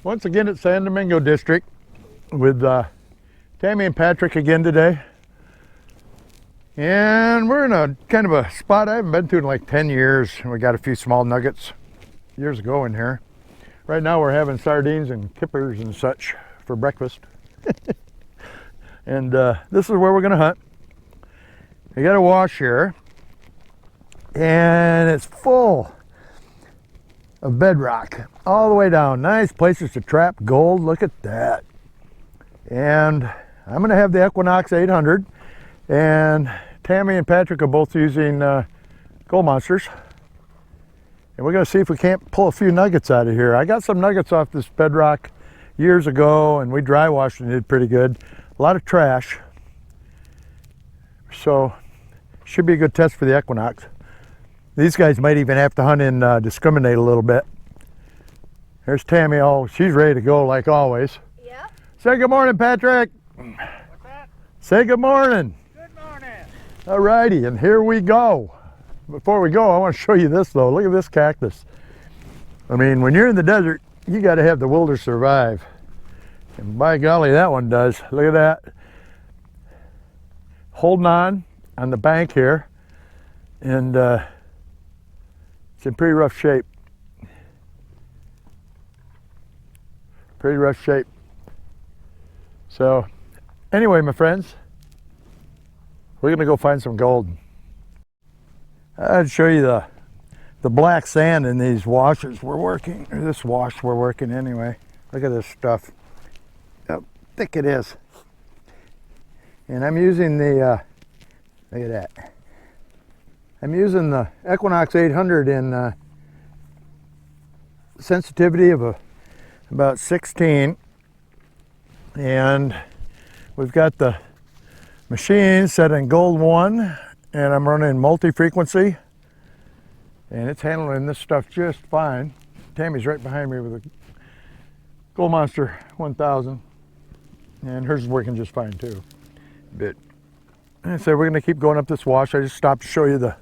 Once again at San Domingo District with Tammy and Patrick again today. And we're in a kind of a spot I haven't been to in like 10 years. We got a few small nuggets years ago in here. Right now we're having sardines and kippers and such for breakfast. And this is where we're gonna hunt. We got a wash here and it's full of bedrock all the way down. Nice places to trap gold. Look at that. And I'm gonna have the Equinox 800, and Tammy and Patrick are both using gold monsters, and we're gonna see if we can't pull a few nuggets out of here. I got some nuggets off this bedrock years ago and we dry washed and did pretty good. A lot of trash, so should be a good test for the Equinox. These guys might even have to hunt and discriminate a little bit. There's Tammy. Oh, she's ready to go like always. Yep. Say good morning, Patrick. What's that? Say good morning. Good morning. All righty, and here we go. Before we go, I want to show you this though. Look at this cactus. I mean, when you're in the desert, you got to have the will to survive. And by golly, that one does. Look at that. Holding on the bank here. And it's in pretty rough shape. Pretty rough shape. So anyway, my friends, we're gonna go find some gold. I'd show you the black sand in these washers we're working, or this wash we're working anyway. Look at this stuff, how thick it is. And I'm using the, look at that. I'm using the Equinox 800 in sensitivity of about 16, and we've got the machine set in gold 1, and I'm running multi-frequency, and it's handling this stuff just fine. Tammy's right behind me with a Gold Monster 1000, and hers is working just fine too. But like I said, we're going to keep going up this wash. I just stopped to show you the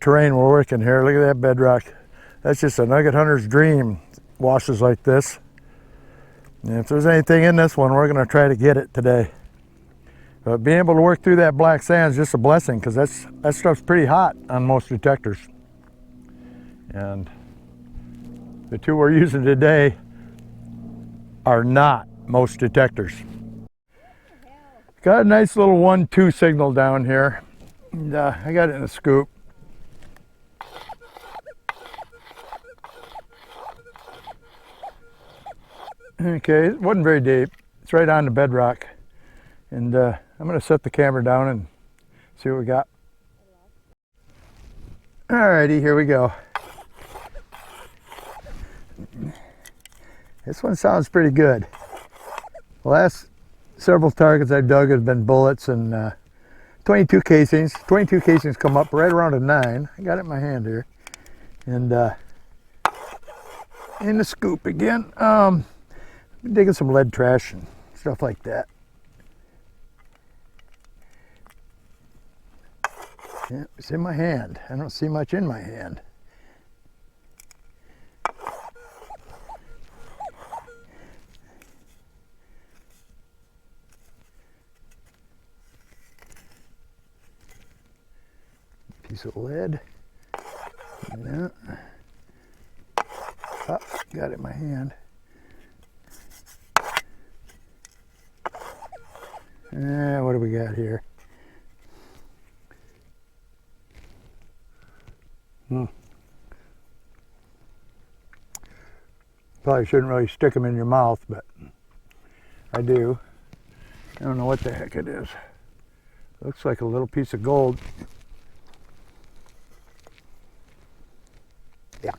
terrain we're working here. Look at that bedrock. That's just a nugget hunter's dream, washes like this. And if there's anything in this one, we're going to try to get it today. But being able to work through that black sand is just a blessing, because that stuff's pretty hot on most detectors. And the two we're using today are not most detectors. Got a nice little 1-2 signal down here. And, I got it in a scoop. Okay, it wasn't very deep. It's right on the bedrock. And I'm going to set the camera down and see what we got. Alrighty, here we go. This one sounds pretty good. The last several targets I've dug have been bullets and 22 casings. 22 casings come up right around a 9. I got it in my hand here. And in the scoop again. Digging some lead trash and stuff like that. Yeah, it's in my hand. I don't see much in my hand. Piece of lead. Yeah. Oh, got it in my hand. What do we got here? Probably shouldn't really stick them in your mouth, but I do. I don't know what the heck it is. Looks like a little piece of gold. Yeah.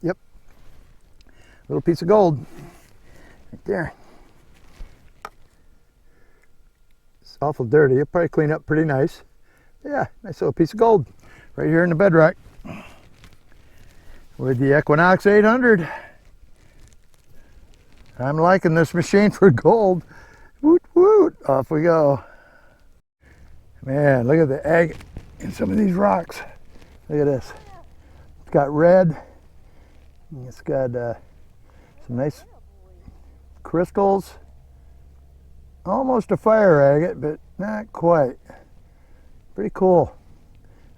Yep. Little piece of gold. Right there. It's awful dirty. It'll probably clean up pretty nice. Yeah, nice little piece of gold. Right here in the bedrock. With the Equinox 800. I'm liking this machine for gold. Woot woot. Off we go. Man, look at the agate in some of these rocks. Look at this. It's got red. It's got Some nice crystals. Almost a fire agate, but not quite. Pretty cool.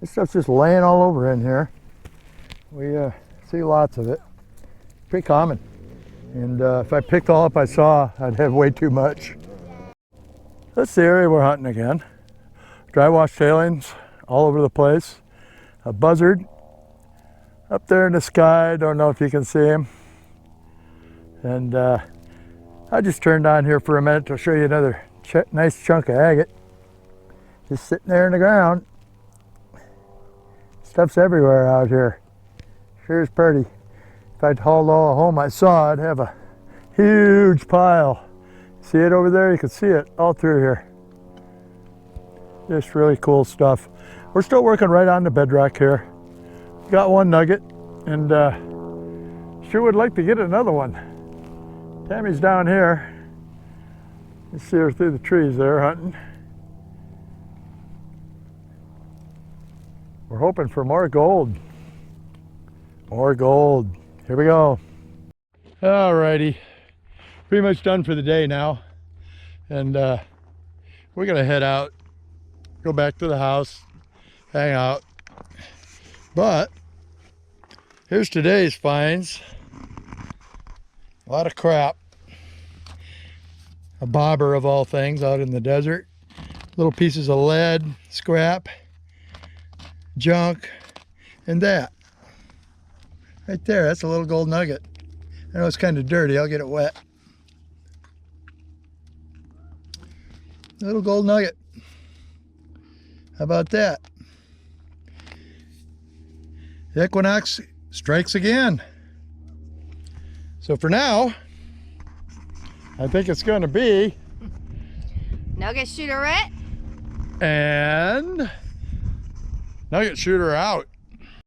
This stuff's just laying all over in here. We see lots of it. Pretty common. And if I picked all up I saw, I'd have way too much. That's the area we're hunting again. Dry wash tailings all over the place. A buzzard up there in the sky. Don't know if you can see him. And I just turned on here for a minute to show you another nice chunk of agate. Just sitting there in the ground. Stuff's everywhere out here. Sure is pretty. If I'd hauled all home I saw, I'd have a huge pile. See it over there? You can see it all through here. Just really cool stuff. We're still working right on the bedrock here. Got one nugget, and sure would like to get another one. Tammy's down here. You see her through the trees there hunting. We're hoping for more gold. More gold. Here we go. Alrighty. Pretty much done for the day now. And we're gonna head out, go back to the house, hang out. But here's today's finds. A lot of crap. A bobber of all things out in the desert. Little pieces of lead, scrap, junk, and that. Right there, that's a little gold nugget. I know it's kind of dirty, I'll get it wet. A little gold nugget. How about that? The Equinox strikes again. So for now, I think it's going to be Nugget shooterette and Nugget shooter out.